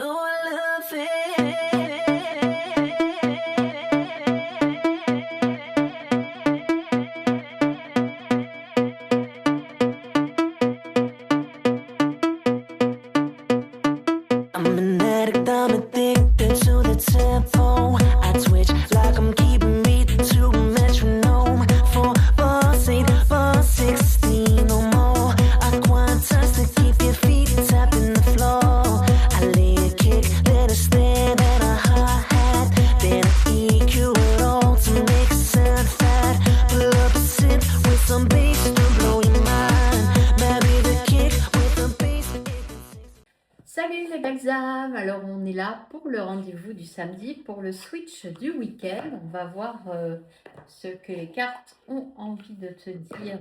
Oh, I love it. I'm an addict, I'm addicted to the tempo. I twitch like I'm keeping beat to a metronome. 4, 4, 8, 4, 16 or more. I quantize to keep your feet tapping the floor. I lay a kick, then a snare, then a hi-hat, then I EQ it all to make it sound fat. Pull up a synth with some bass to blow your mind. Marry the kick with the bass. Salut les belles âmes, alors on est là pour le rendez-vous du samedi, pour le switch du week-end. On va voir ce que les cartes ont envie de te dire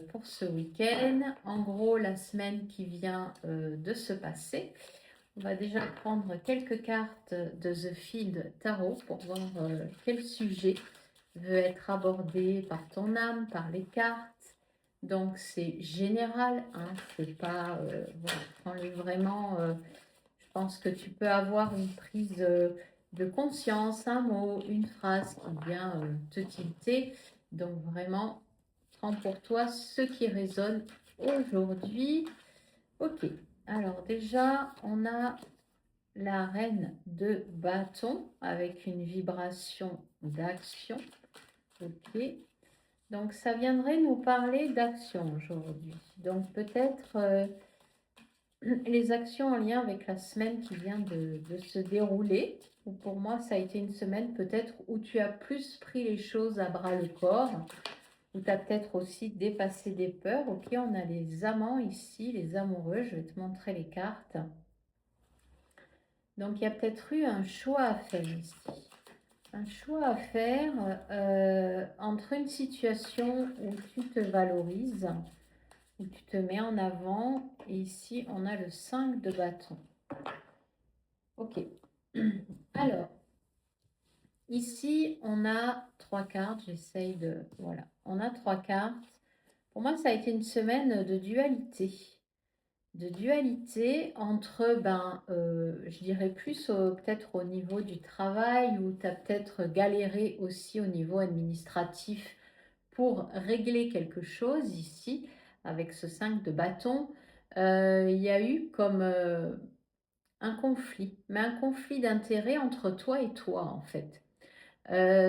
pour ce week-end. En gros, la semaine qui vient de se passer. On va déjà prendre quelques cartes de The Field Tarot pour voir quel sujet veut être abordé par ton âme, par les cartes. Donc c'est général, hein, c'est pas, voilà, prends-le vraiment, je pense que tu peux avoir une prise de conscience, un mot, une phrase qui vient te tilter. Donc vraiment, prends pour toi ce qui résonne aujourd'hui. Ok, alors déjà, on a la reine de bâton avec une vibration d'action. Ok. Donc, ça viendrait nous parler d'action aujourd'hui. Donc, peut-être les actions en lien avec la semaine qui vient de se dérouler. Ou pour moi, ça a été une semaine peut-être où tu as plus pris les choses à bras le corps, où tu as peut-être aussi dépassé des peurs. Ok, on a les amants ici, les amoureux. Je vais te montrer les cartes. Donc, il y a peut-être eu un choix à faire ici. Un choix à faire entre une situation où tu te valorises, où tu te mets en avant, et ici on a le 5 de bâton. Ok. Alors, ici on a 3 cartes, j'essaye de... Voilà, on a 3 cartes. Pour moi, ça a été une semaine de dualité. De dualité entre, je dirais plus peut-être au niveau du travail, où tu as peut-être galéré aussi au niveau administratif pour régler quelque chose ici, avec ce 5 de bâton. Il y a eu comme un conflit, mais un conflit d'intérêt entre toi et toi en fait.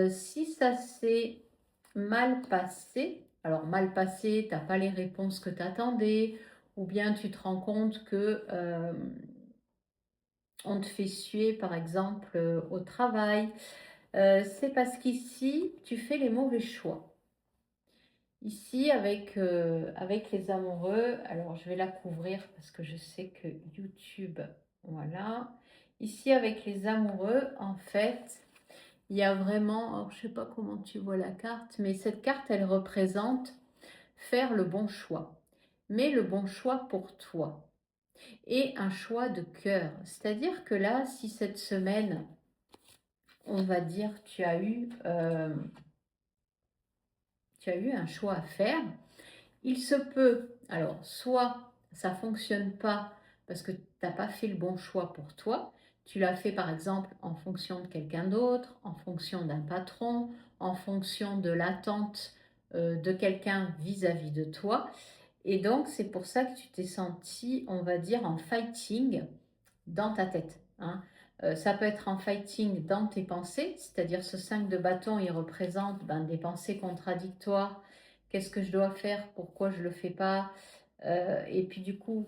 Si ça s'est mal passé, alors mal passé, tu n'as pas les réponses que tu attendais, ou bien tu te rends compte que on te fait suer par exemple au travail, c'est parce qu'ici tu fais les mauvais choix. Ici avec les amoureux, alors je vais la couvrir parce que je sais que YouTube, voilà. Ici avec les amoureux, en fait, il y a vraiment, alors je sais pas comment tu vois la carte, mais cette carte, elle représente faire le bon choix. Mais le bon choix pour toi. Et un choix de cœur. C'est-à-dire que là, si cette semaine, on va dire, tu as eu un choix à faire, il se peut, alors soit ça ne fonctionne pas parce que tu n'as pas fait le bon choix pour toi, tu l'as fait par exemple en fonction de quelqu'un d'autre, en fonction d'un patron, en fonction de l'attente de quelqu'un vis-à-vis de toi. Et donc c'est pour ça que tu t'es senti, on va dire, en fighting dans ta tête. Hein. Ça peut être en fighting dans tes pensées, c'est-à-dire ce 5 de bâton, il représente des pensées contradictoires. Qu'est-ce que je dois faire? Pourquoi je ne le fais pas? Et puis du coup,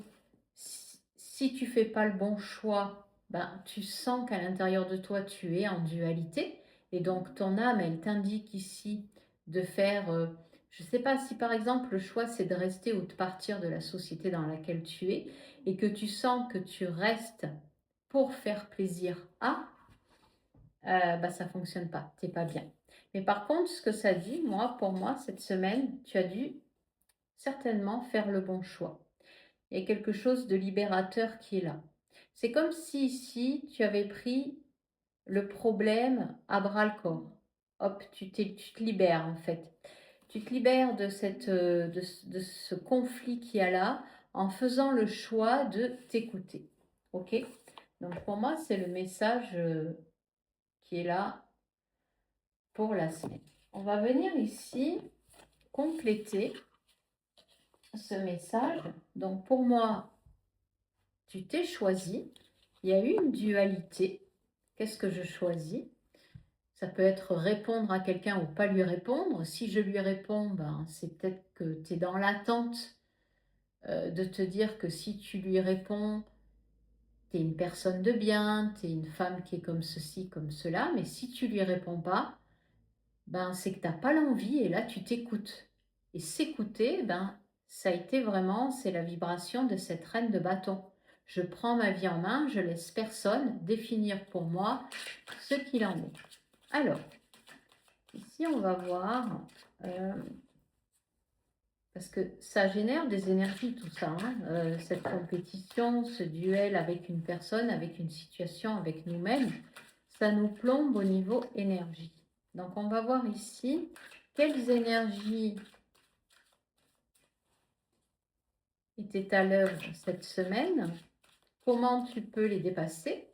si tu ne fais pas le bon choix, tu sens qu'à l'intérieur de toi, tu es en dualité. Et donc ton âme, elle t'indique ici de faire... je ne sais pas si par exemple le choix c'est de rester ou de partir de la société dans laquelle tu es et que tu sens que tu restes pour faire plaisir à, ça ne fonctionne pas, tu n'es pas bien. Mais par contre, ce que ça dit, pour moi, cette semaine, tu as dû certainement faire le bon choix. Il y a quelque chose de libérateur qui est là. C'est comme si ici, tu avais pris le problème à bras le corps. Hop, tu te libères en fait. Tu te libères de ce conflit qu'il y a là en faisant le choix de t'écouter. Ok? Donc pour moi, c'est le message qui est là pour la semaine. On va venir ici compléter ce message. Donc pour moi, tu t'es choisi. Il y a eu une dualité. Qu'est-ce que je choisis? Ça peut être répondre à quelqu'un ou pas lui répondre. Si je lui réponds, ben, c'est peut-être que tu es dans l'attente de te dire que si tu lui réponds, tu es une personne de bien, tu es une femme qui est comme ceci, comme cela. Mais si tu lui réponds pas, ben, c'est que tu n'as pas l'envie et là, tu t'écoutes. Et s'écouter, ben, ça a été vraiment, c'est la vibration de cette reine de bâton. Je prends ma vie en main, je laisse personne définir pour moi ce qu'il en est. Alors, ici, on va voir, parce que ça génère des énergies, tout ça, hein, cette compétition, ce duel avec une personne, avec une situation, avec nous-mêmes, ça nous plombe au niveau énergie. Donc, on va voir ici quelles énergies étaient à l'œuvre cette semaine, comment tu peux les dépasser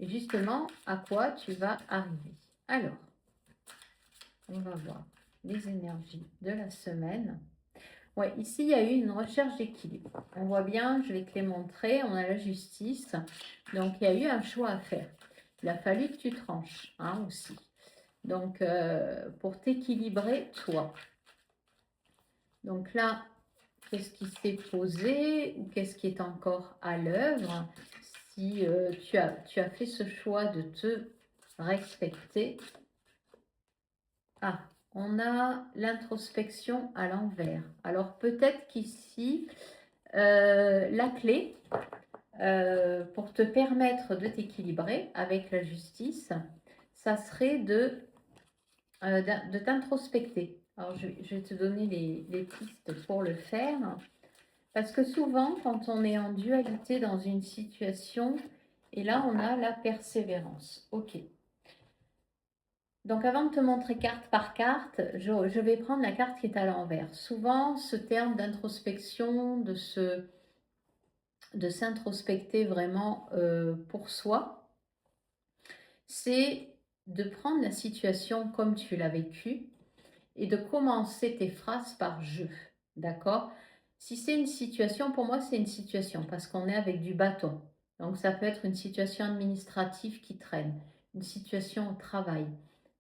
et justement à quoi tu vas arriver. Alors, on va voir les énergies de la semaine. Ouais, ici, il y a eu une recherche d'équilibre. On voit bien, je vais te les montrer, on a la justice. Donc, il y a eu un choix à faire. Il a fallu que tu tranches, hein, aussi. Donc, pour t'équilibrer, toi. Donc là, qu'est-ce qui s'est posé ou qu'est-ce qui est encore à l'œuvre si tu as fait ce choix de te respecter. Ah, on a l'introspection à l'envers. Alors peut-être qu'ici, la clé pour te permettre de t'équilibrer avec la justice, ça serait de t'introspecter. Alors je vais te donner les pistes pour le faire. Parce que souvent, quand on est en dualité dans une situation, et là, on a la persévérance. Ok. Donc, avant de te montrer carte par carte, je vais prendre la carte qui est à l'envers. Souvent, ce terme d'introspection, de s'introspecter vraiment pour soi, c'est de prendre la situation comme tu l'as vécue et de commencer tes phrases par je. D'accord? Si c'est une situation, pour moi, c'est une situation parce qu'on est avec du bâton. Donc, ça peut être une situation administrative qui traîne, une situation au travail,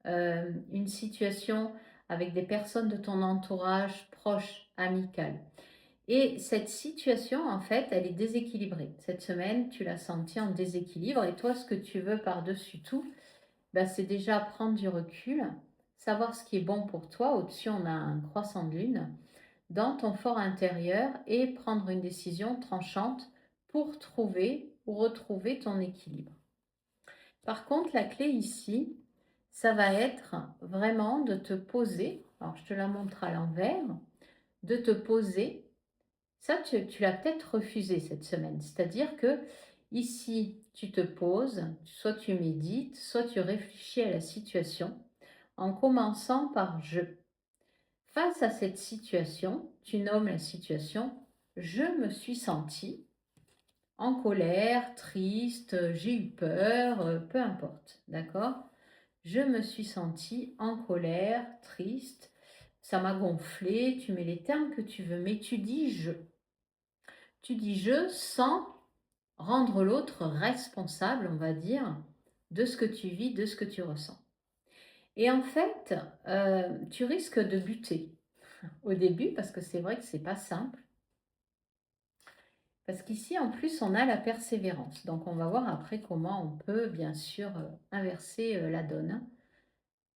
une situation avec des personnes de ton entourage proche, amical. Et cette situation, en fait, elle est déséquilibrée. Cette semaine, tu l'as sentie en déséquilibre. Et toi, ce que tu veux par-dessus tout, ben, c'est déjà prendre du recul, savoir ce qui est bon pour toi. Au-dessus, on a un croissant de lune dans ton fort intérieur et prendre une décision tranchante pour trouver ou retrouver ton équilibre. Par contre, la clé ici, ça va être vraiment de te poser. Alors, je te la montre à l'envers. De te poser. Ça, tu l'as peut-être refusé cette semaine. C'est-à-dire que ici, tu te poses, soit tu médites, soit tu réfléchis à la situation en commençant par je. Face à cette situation, tu nommes la situation je me suis sentie en colère, triste, j'ai eu peur, peu importe, d'accord? Je me suis sentie en colère, triste, ça m'a gonflé, tu mets les termes que tu veux, mais tu dis je. Tu dis je sans rendre l'autre responsable, on va dire, de ce que tu vis, de ce que tu ressens. Et en fait, tu risques de buter au début, parce que c'est vrai que c'est pas simple. Parce qu'ici, en plus, on a la persévérance. Donc, on va voir après comment on peut, bien sûr, inverser la donne.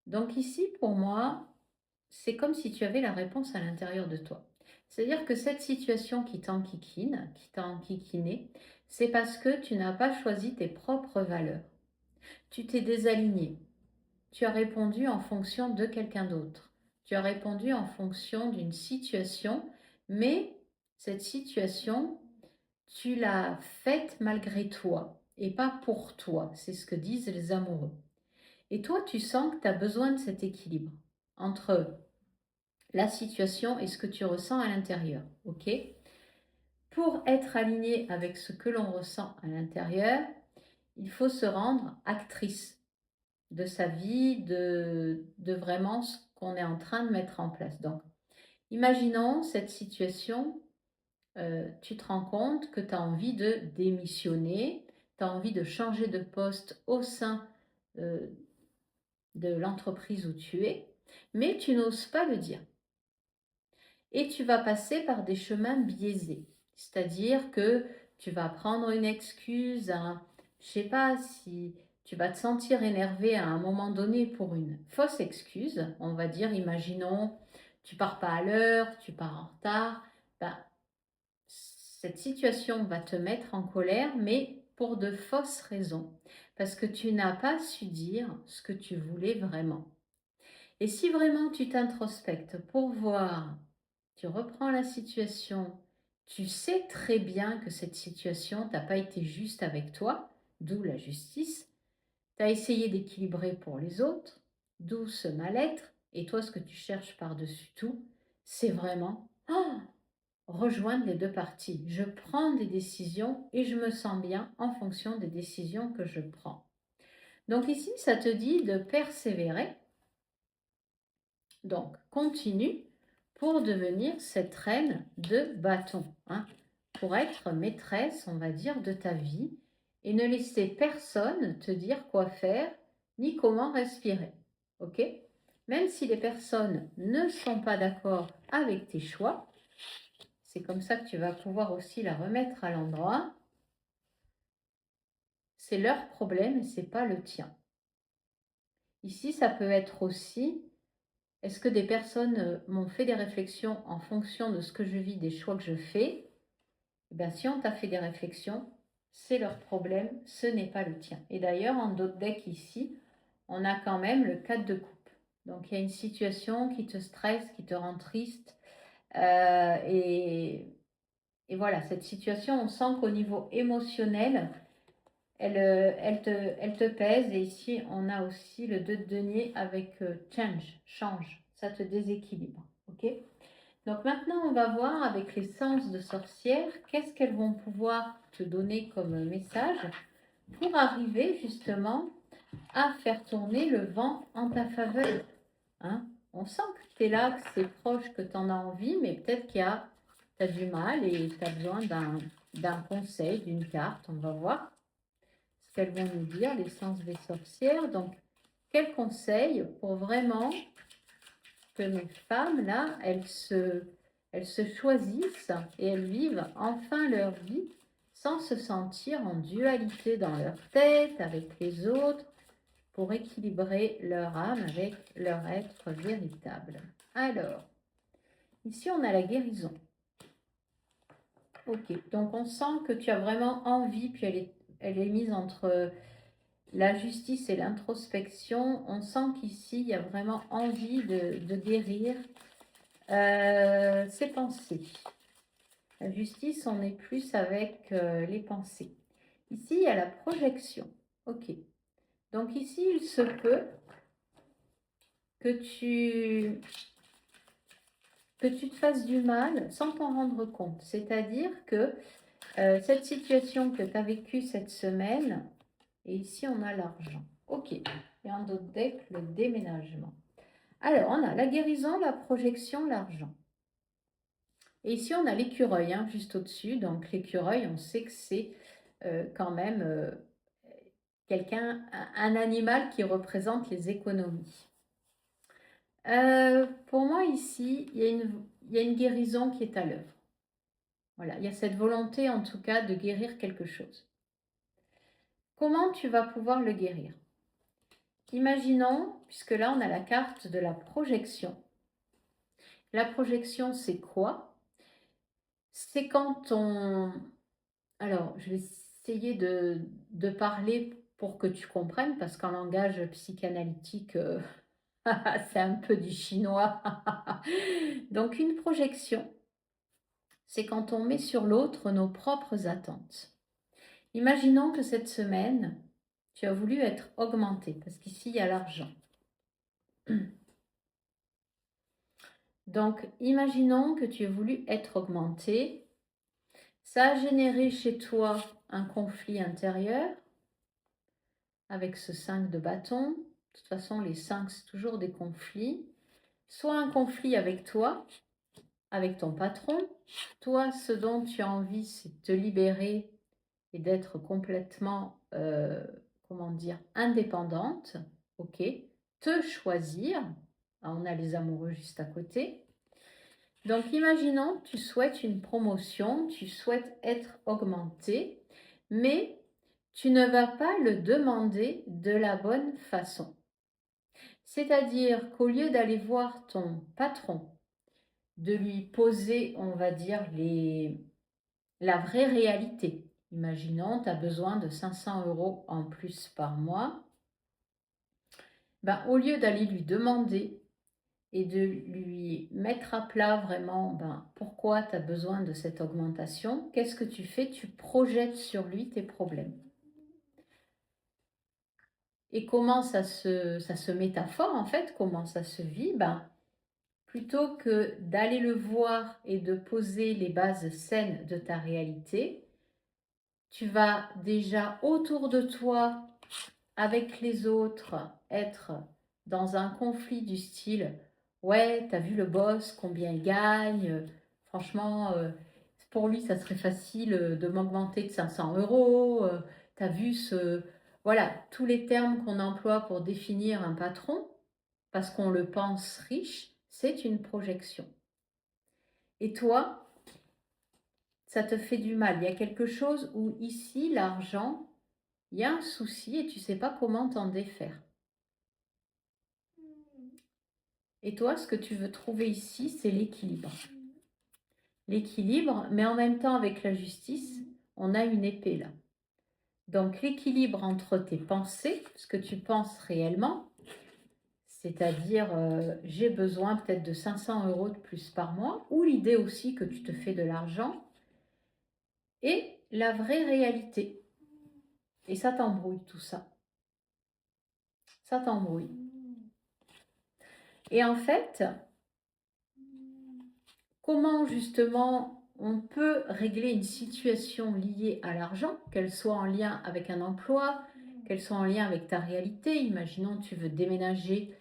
Donc ici, pour moi, c'est comme si tu avais la réponse à l'intérieur de toi. C'est-à-dire que cette situation qui t'enquiquine, qui t'a enquiquiné, c'est parce que tu n'as pas choisi tes propres valeurs. Tu t'es désaligné. Tu as répondu en fonction de quelqu'un d'autre. Tu as répondu en fonction d'une situation, mais cette situation, tu l'as faite malgré toi et pas pour toi. C'est ce que disent les amoureux. Et toi, tu sens que tu as besoin de cet équilibre entre la situation et ce que tu ressens à l'intérieur. Ok ? Pour être aligné avec ce que l'on ressent à l'intérieur, il faut se rendre actrice de sa vie, de vraiment ce qu'on est en train de mettre en place. Donc, imaginons cette situation, tu te rends compte que tu as envie de démissionner, tu as envie de changer de poste au sein de l'entreprise où tu es, mais tu n'oses pas le dire. Et tu vas passer par des chemins biaisés, c'est-à-dire que tu vas prendre une excuse, je sais pas si tu vas te sentir énervé à un moment donné pour une fausse excuse, on va dire, imaginons, tu pars pas à l'heure, tu pars en retard, ben, cette situation va te mettre en colère, mais pour de fausses raisons, parce que tu n'as pas su dire ce que tu voulais vraiment. Et si vraiment tu t'introspectes pour voir, tu reprends la situation, tu sais très bien que cette situation n'a pas été juste avec toi, d'où la justice, tu as essayé d'équilibrer pour les autres, d'où ce mal-être, et toi ce que tu cherches par-dessus tout, c'est vraiment rejoindre les deux parties. Je prends des décisions et je me sens bien en fonction des décisions que je prends. Donc ici, ça te dit de persévérer. Donc, continue pour devenir cette reine de bâton, hein, pour être maîtresse, on va dire, de ta vie et ne laisser personne te dire quoi faire ni comment respirer. Ok? Même si les personnes ne sont pas d'accord avec tes choix, c'est comme ça que tu vas pouvoir aussi la remettre à l'endroit. C'est leur problème et c'est pas le tien. Ici, ça peut être aussi, est-ce que des personnes m'ont fait des réflexions en fonction de ce que je vis, des choix que je fais? Eh bien, si on t'a fait des réflexions, c'est leur problème, ce n'est pas le tien. Et d'ailleurs, en d'autres decks ici, on a quand même le 4 de coupe. Donc, il y a une situation qui te stresse, qui te rend triste. Et voilà, cette situation, on sent qu'au niveau émotionnel, elle te pèse. Et ici, on a aussi le 2 de denier avec change. Ça te déséquilibre. Ok? Donc maintenant, on va voir avec les sens de sorcière, qu'est-ce qu'elles vont pouvoir te donner comme message pour arriver justement à faire tourner le vent en ta faveur. Hein? On sent que tu es là, que c'est proche, que tu en as envie, mais peut-être qu'il y a, tu as du mal et tu as besoin d'un conseil, d'une carte. On va voir ce qu'elles vont nous dire, les sens des sorcières. Donc, quel conseil pour vraiment que mes femmes, là, elles se choisissent et elles vivent enfin leur vie sans se sentir en dualité dans leur tête, avec les autres, pour équilibrer leur âme avec leur être véritable. Alors, ici on a la guérison. Ok, donc on sent que tu as vraiment envie, puis elle est mise entre la justice et l'introspection. On sent qu'ici il y a vraiment envie de guérir ses pensées. La justice, on est plus avec les pensées. Ici, il y a la projection. Ok. Donc ici, il se peut que tu te fasses du mal sans t'en rendre compte. C'est-à-dire que cette situation que tu as vécue cette semaine, et ici, on a l'argent. Ok. Et en d'autres decks, le déménagement. Alors, on a la guérison, la projection, l'argent. Et ici, on a l'écureuil, hein, juste au-dessus. Donc, l'écureuil, on sait que c'est quand même un animal qui représente les économies. Pour moi, ici, il y a une guérison qui est à l'œuvre. Voilà, il y a cette volonté, en tout cas, de guérir quelque chose. Comment tu vas pouvoir le guérir? Imaginons, puisque là, on a la carte de la projection. La projection, c'est quoi? C'est quand on... Alors, je vais essayer de parler pour que tu comprennes, parce qu'en langage psychanalytique, c'est un peu du chinois. Donc, une projection, c'est quand on met sur l'autre nos propres attentes. Imaginons que cette semaine, tu as voulu être augmenté, parce qu'ici, il y a l'argent. Donc, imaginons que tu aies voulu être augmenté, Ça a généré chez toi un conflit intérieur avec ce 5 de bâton. De toute façon, les 5, c'est toujours des conflits. Soit un conflit avec toi, avec ton patron. Toi, ce dont tu as envie, c'est de te libérer et d'être complètement, comment dire, indépendante. Ok, te choisir. Ah, on a les amoureux juste à côté. Donc, imaginons que tu souhaites une promotion, tu souhaites être augmenté, mais tu ne vas pas le demander de la bonne façon. C'est-à-dire qu'au lieu d'aller voir ton patron, de lui poser, on va dire, la vraie réalité. Imaginons, tu as besoin de 500 € en plus par mois. Ben, au lieu d'aller lui demander et de lui mettre à plat vraiment pourquoi tu as besoin de cette augmentation, qu'est-ce que tu fais? Tu projettes sur lui tes problèmes. Et comment ça se métaphore en fait, comment ça se vit? Plutôt que d'aller le voir et de poser les bases saines de ta réalité, tu vas déjà autour de toi, avec les autres, être dans un conflit du style « Ouais, t'as vu le boss, combien il gagne? Franchement, pour lui, ça serait facile de m'augmenter de 500 €. T'as vu ce… » Voilà, tous les termes qu'on emploie pour définir un patron, parce qu'on le pense riche, c'est une projection. Et toi, ça te fait du mal. Il y a quelque chose où ici, l'argent, il y a un souci et tu ne sais pas comment t'en défaire. Et toi, ce que tu veux trouver ici, c'est l'équilibre. L'équilibre, mais en même temps avec la justice, on a une épée là. Donc l'équilibre entre tes pensées, ce que tu penses réellement, c'est-à-dire j'ai besoin peut-être de 500 € de plus par mois, ou l'idée aussi que tu te fais de l'argent, et la vraie réalité. Et ça t'embrouille tout ça. Ça t'embrouille. Et en fait, comment justement on peut régler une situation liée à l'argent, qu'elle soit en lien avec un emploi, qu'elle soit en lien avec ta réalité. Imaginons tu veux déménager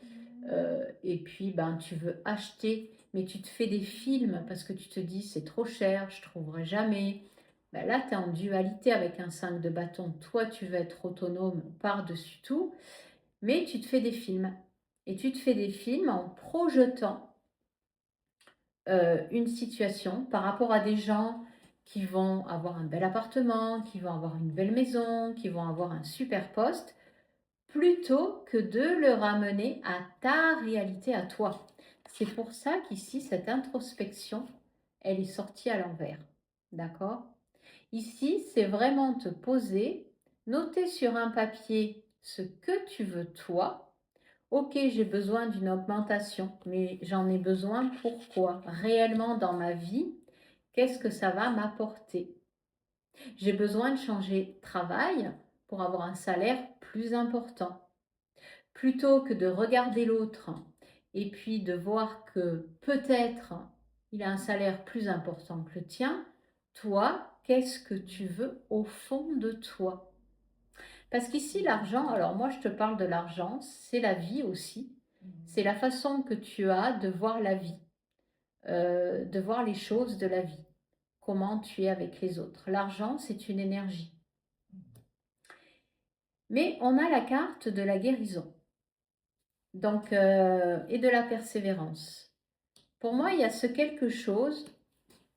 et puis tu veux acheter, mais tu te fais des films parce que tu te dis c'est trop cher, je ne trouverai jamais. Là, tu es en dualité avec un 5 de bâton. Toi, tu veux être autonome par-dessus tout, mais tu te fais des films. Et tu te fais des films en projetant une situation par rapport à des gens qui vont avoir un bel appartement, qui vont avoir une belle maison, qui vont avoir un super poste, plutôt que de le ramener à ta réalité, à toi. C'est pour ça qu'ici, cette introspection, elle est sortie à l'envers. D'accord? Ici, c'est vraiment te poser, noter sur un papier ce que tu veux toi. Ok, j'ai besoin d'une augmentation, mais j'en ai besoin pourquoi? Réellement dans ma vie, qu'est-ce que ça va m'apporter? J'ai besoin de changer de travail pour avoir un salaire plus important. Plutôt que de regarder l'autre et puis de voir que peut-être il a un salaire plus important que le tien, toi, qu'est-ce que tu veux au fond de toi? Parce qu'ici, l'argent, alors moi je te parle de l'argent, c'est la vie aussi. C'est la façon que tu as de voir la vie, de voir les choses de la vie, comment tu es avec les autres. L'argent, c'est une énergie. Mais on a la carte de la guérison, donc, et de la persévérance. Pour moi, il y a ce quelque chose,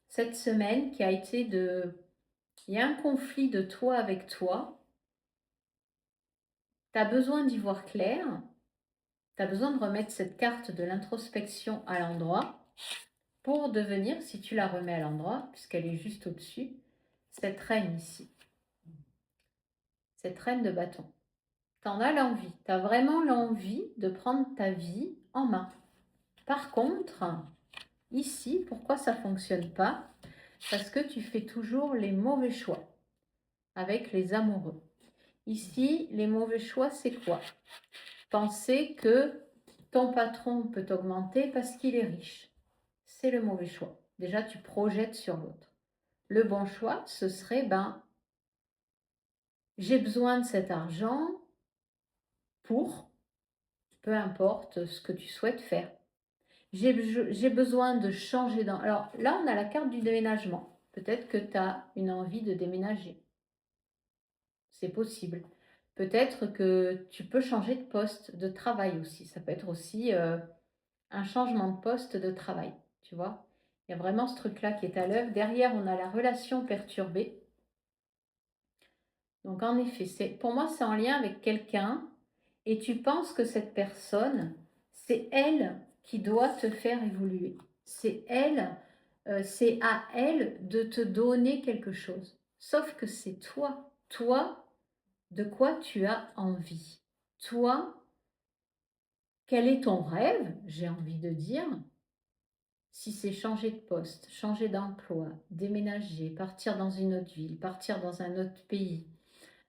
cette semaine, qui a été de… Il y a un conflit de toi avec toi. Tu as besoin d'y voir clair. Tu as besoin de remettre cette carte de l'introspection à l'endroit pour devenir, si tu la remets à l'endroit, puisqu'elle est juste au-dessus, cette reine ici. Cette reine de bâton. Tu en as l'envie. Tu as vraiment l'envie de prendre ta vie en main. Par contre, ici, pourquoi ça ne fonctionne pas? Parce que tu fais toujours les mauvais choix avec les amoureux. Ici, les mauvais choix, c'est quoi? Penser que ton patron peut t'augmenter parce qu'il est riche. C'est le mauvais choix. Déjà, tu projettes sur l'autre. le bon choix, ce serait, ben, j'ai besoin de cet argent pour, peu importe ce que tu souhaites faire. J'ai besoin de changer dans... Alors là, on a la carte du déménagement. Peut-être que tu as une envie de déménager. C'est possible. Peut-être que tu peux changer de poste de travail aussi. Ça peut être aussi un changement de poste de travail. Tu vois, il y a vraiment ce truc-là qui est à l'œuvre. Derrière, on a la relation perturbée. Donc en effet, pour moi, c'est en lien avec quelqu'un et tu penses que cette personne, c'est elle qui doit te faire évoluer. C'est elle, c'est à elle de te donner quelque chose. Sauf que c'est toi. Toi, de quoi tu as envie. Toi, quel est ton rêve, j'ai envie de dire. Si c'est changer de poste, changer d'emploi, déménager, partir dans une autre ville, partir dans un autre pays,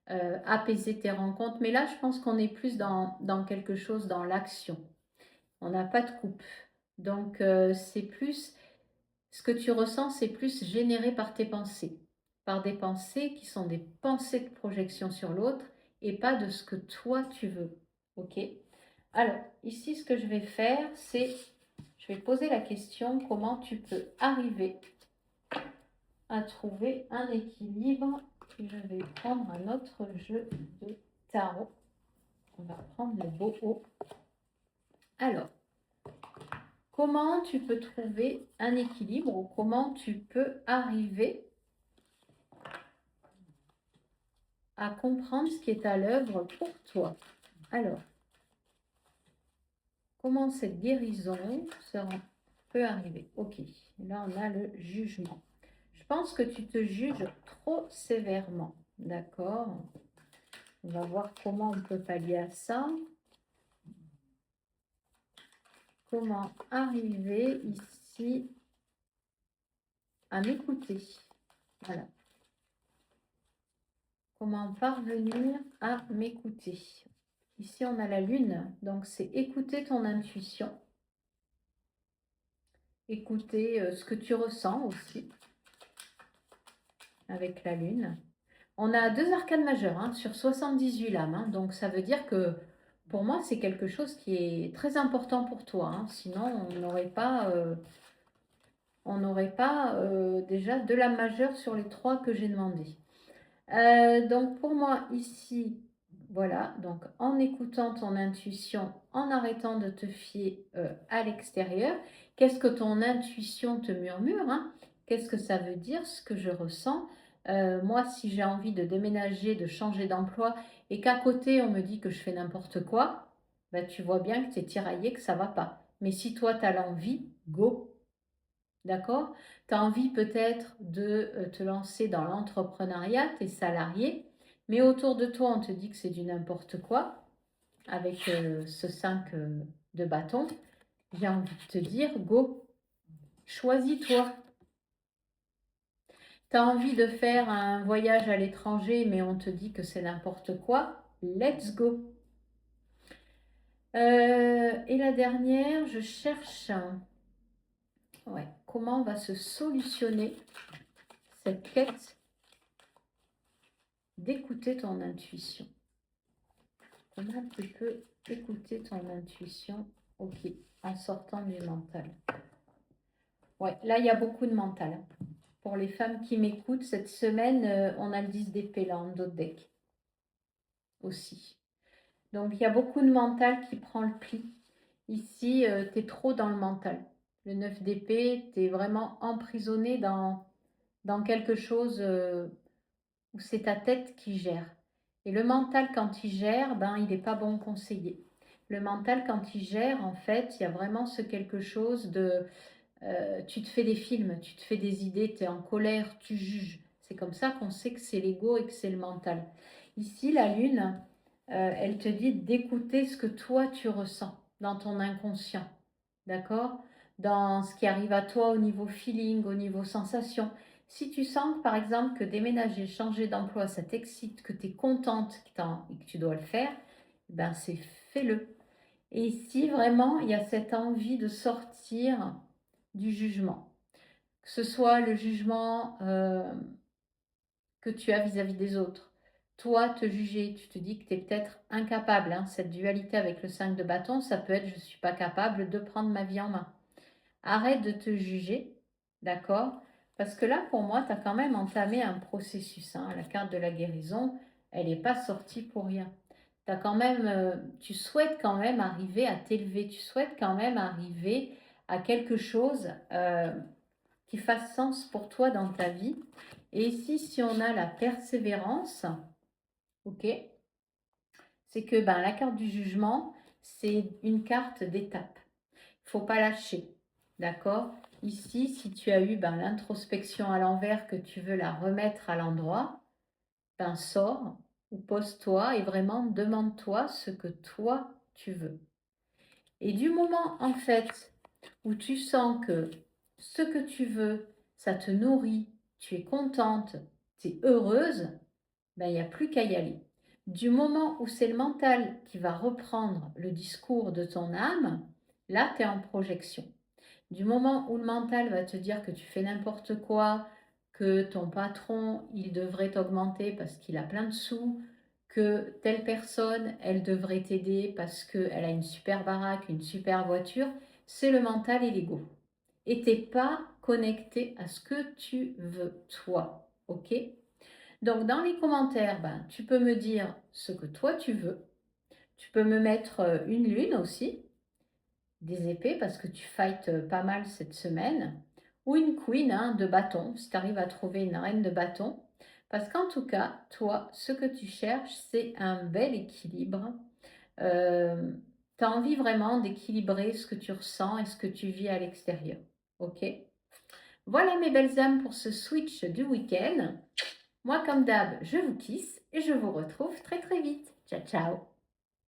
apaiser tes rencontres. Mais là, je pense qu'on est plus dans quelque chose, dans l'action. On n'a pas de coupe. Donc, c'est plus, ce que tu ressens, c'est plus généré par tes pensées. Par des pensées qui sont des pensées de projection sur l'autre et pas de ce que toi tu veux. Ok? Alors, ici, ce que je vais faire, c'est, je vais poser la question, comment tu peux arriver à trouver un équilibre. Et je vais prendre un autre jeu de tarot. On va prendre le Boho. Alors, comment tu peux trouver un équilibre ou comment tu peux arriver à comprendre ce qui est à l'œuvre pour toi? Alors, comment cette guérison peut arriver? Ok, là on a le jugement. Je pense que tu te juges trop sévèrement, d'accord? On va voir comment on peut pallier à ça. Comment arriver ici à m'écouter? Voilà. Comment parvenir à m'écouter? Ici, on a la lune, donc c'est écouter ton intuition. Écouter ce que tu ressens aussi avec la lune. On a 2 arcanes majeures sur 78 lames, donc ça veut dire que pour moi, c'est quelque chose qui est très important pour toi. Sinon, on n'aurait pas, déjà 2 lames majeures sur les 3 que j'ai demandé. Donc pour moi ici, voilà, donc en écoutant ton intuition, en arrêtant de te fier à l'extérieur, qu'est-ce que ton intuition te murmure, Qu'est-ce que ça veut dire, ce que je ressens? Moi, si j'ai envie de déménager, de changer d'emploi, et qu'à côté on me dit que je fais n'importe quoi, bah, tu vois bien que tu es tiraillé, que ça va pas. Mais si toi tu as l'envie, go! D'accord? Tu as envie peut-être de te lancer dans l'entrepreneuriat, tu es salarié, mais autour de toi, on te dit que c'est du n'importe quoi, avec ce 5 de bâton. J'ai envie de te dire, go, choisis-toi. Tu as envie de faire un voyage à l'étranger, mais on te dit que c'est n'importe quoi, let's go. Et la dernière, je cherche... Ouais, comment va se solutionner cette quête d'écouter ton intuition? Comment tu peux écouter ton intuition? Ok, en sortant du mental. Ouais, là, il y a beaucoup de mental. Pour les femmes qui m'écoutent, cette semaine, on a le 10 d'épée là, en dos de deck. Aussi. Donc, il y a beaucoup de mental qui prend le pli. Ici, tu es trop dans le mental. Le 9 d'épée, tu es vraiment emprisonné dans quelque chose où c'est ta tête qui gère. Et le mental, quand il gère, ben, il n'est pas bon conseiller. Le mental, quand il gère, en fait, il y a vraiment ce quelque chose de... tu te fais des films, tu te fais des idées, tu es en colère, tu juges. C'est comme ça qu'on sait que c'est l'ego et que c'est le mental. Ici, la lune, elle te dit d'écouter ce que toi, tu ressens dans ton inconscient. D'accord? Dans ce qui arrive à toi au niveau feeling, au niveau sensation. Si tu sens, par exemple, que déménager, changer d'emploi, ça t'excite, que tu es contente et que tu dois le faire, ben c'est fais-le. Et ici, vraiment, il y a cette envie de sortir du jugement. que ce soit le jugement que tu as vis-à-vis des autres. Toi, te juger, tu te dis que tu es peut-être incapable. Hein. Cette dualité avec le 5 de bâton, ça peut être je ne suis pas capable de prendre ma vie en main. Arrête de te juger, d'accord? Parce que là, pour moi, tu as quand même entamé un processus. Hein. La carte de la guérison, elle n'est pas sortie pour rien. T'as quand même, tu souhaites quand même arriver à t'élever, tu souhaites quand même arriver à quelque chose qui fasse sens pour toi dans ta vie. Et ici, si on a la persévérance, ok, c'est que ben, la carte du jugement, c'est une carte d'étape. Il ne faut pas lâcher, d'accord? Ici, si tu as eu ben, l'introspection à l'envers, que tu veux la remettre à l'endroit, ben, sors ou pose-toi et vraiment demande-toi ce que toi tu veux. Et du moment en fait où tu sens que ce que tu veux, ça te nourrit, tu es contente, tu es heureuse, ben, il n'y a plus qu'à y aller. Du moment où c'est le mental qui va reprendre le discours de ton âme, là, tu es en projection. Du moment où le mental va te dire que tu fais n'importe quoi, que ton patron, il devrait t'augmenter parce qu'il a plein de sous, que telle personne, elle devrait t'aider parce qu'elle a une super baraque, une super voiture, c'est le mental et l'ego. Et tu n'es pas connecté à ce que tu veux, toi. Ok? Donc, dans les commentaires, ben, tu peux me dire ce que toi tu veux. Tu peux me mettre une lune aussi, des épées, parce que tu fights pas mal cette semaine. Ou une queen hein, de bâton, si tu arrives à trouver une reine de bâton. Parce qu'en tout cas, toi, ce que tu cherches, c'est un bel équilibre. Tu as envie vraiment d'équilibrer ce que tu ressens et ce que tu vis à l'extérieur. Ok? Voilà mes belles âmes pour ce switch du week-end. Moi, comme d'hab, je vous kiss et je vous retrouve très très vite. Ciao, ciao!